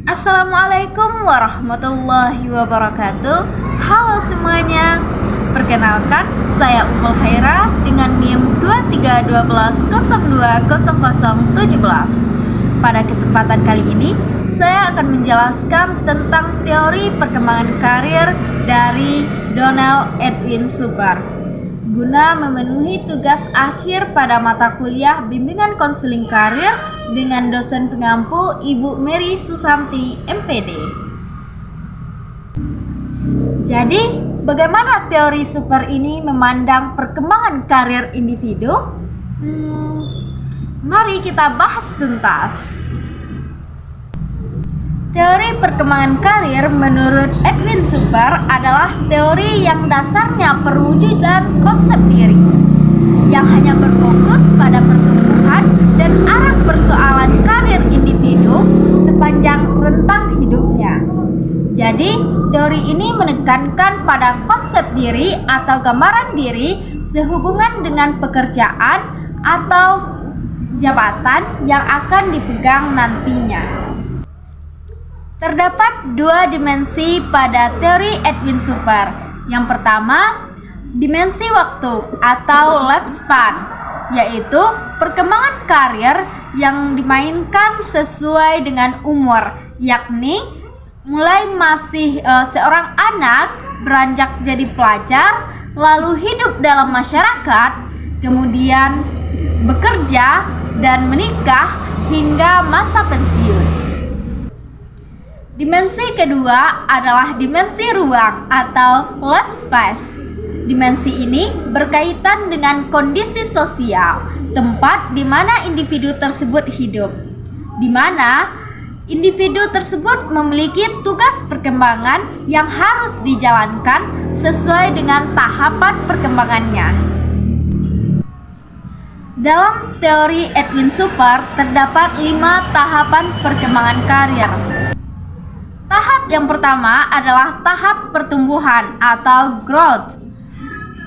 Assalamualaikum warahmatullahi wabarakatuh. Halo semuanya. Perkenalkan, saya Ummul Khaira dengan NIM 2312020017. Pada kesempatan kali ini, saya akan menjelaskan tentang teori perkembangan karir dari Donald Edwin Super guna memenuhi tugas akhir pada mata kuliah bimbingan konseling karir dengan dosen pengampu Ibu Mary Susanti MPD. Jadi, bagaimana teori Super ini memandang perkembangan karir individu? Mari kita bahas tuntas. Teori perkembangan karir menurut Edwin Super adalah teori yang dasarnya perwujudan konsep diri, yang hanya berfokus pada pertumbuhan dan arah persoalan karir individu sepanjang rentang hidupnya. Jadi, teori ini menekankan pada konsep diri atau gambaran diri sehubungan dengan pekerjaan atau jabatan yang akan dipegang nantinya. Terdapat dua dimensi pada teori Edwin Super. Yang pertama, dimensi waktu atau lifespan, yaitu perkembangan karir yang dimainkan sesuai dengan umur, yakni mulai masih seorang anak, beranjak jadi pelajar, lalu hidup dalam masyarakat, kemudian bekerja dan menikah hingga masa pensiun. Dimensi kedua adalah dimensi ruang atau life space. Dimensi ini berkaitan dengan kondisi sosial, tempat di mana individu tersebut hidup, di mana individu tersebut memiliki tugas perkembangan yang harus dijalankan sesuai dengan tahapan perkembangannya. Dalam teori Edwin Super terdapat 5 tahapan perkembangan karir. Tahap yang pertama adalah tahap pertumbuhan atau growth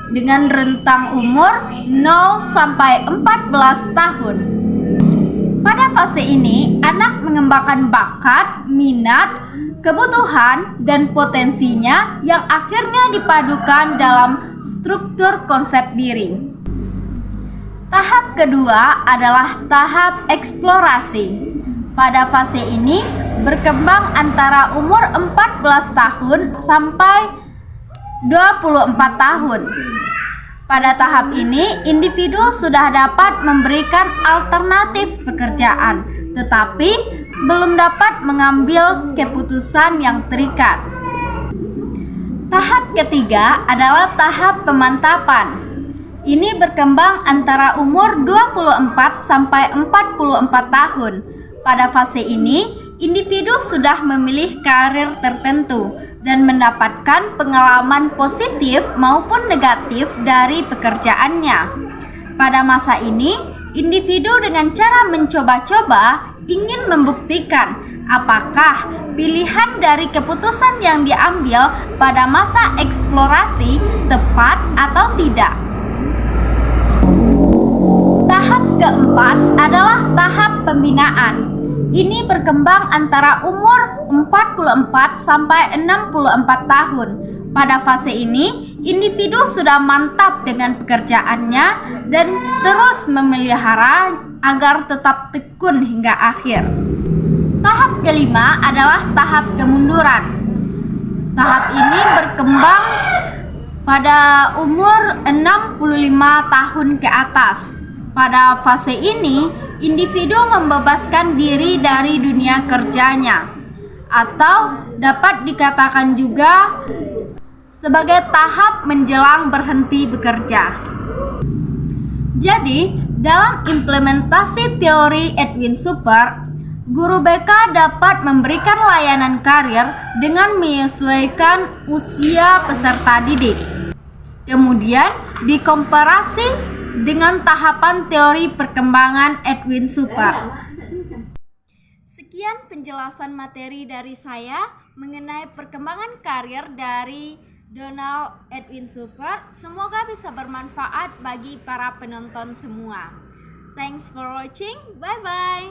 dengan rentang umur 0 sampai 14 tahun. Pada fase ini, anak mengembangkan bakat, minat, kebutuhan, dan potensinya yang akhirnya dipadukan dalam struktur konsep diri. Tahap kedua adalah tahap eksplorasi. Pada fase ini berkembang antara umur 14 tahun sampai 24 tahun. Pada tahap ini, individu sudah dapat memberikan alternatif pekerjaan, tetapi belum dapat mengambil keputusan yang terikat. Tahap ketiga adalah tahap pemantapan. Ini berkembang antara umur 24 sampai 44 tahun. Pada fase ini, individu sudah memilih karir tertentu dan mendapatkan pengalaman positif maupun negatif dari pekerjaannya. Pada masa ini, individu dengan cara mencoba-coba ingin membuktikan apakah pilihan dari keputusan yang diambil pada masa eksplorasi tepat atau tidak. Tahap keempat adalah tahap pembinaan. Ini berkembang antara umur 44 sampai 64 tahun. Pada fase ini, individu sudah mantap dengan pekerjaannya dan terus memelihara agar tetap tekun hingga akhir. Tahap kelima adalah tahap kemunduran. Tahap ini berkembang pada umur 65 tahun ke atas. Pada fase ini, individu membebaskan diri dari dunia kerjanya, atau dapat dikatakan juga sebagai tahap menjelang berhenti bekerja. Jadi, dalam implementasi teori Edwin Super, guru BK dapat memberikan layanan karir dengan menyesuaikan usia peserta didik. Kemudian, dikomparasi dengan tahapan teori perkembangan Edwin Super. Sekian penjelasan materi dari saya mengenai perkembangan karir dari Donald Edwin Super. Semoga bisa bermanfaat bagi para penonton semua. Thanks for watching. Bye bye.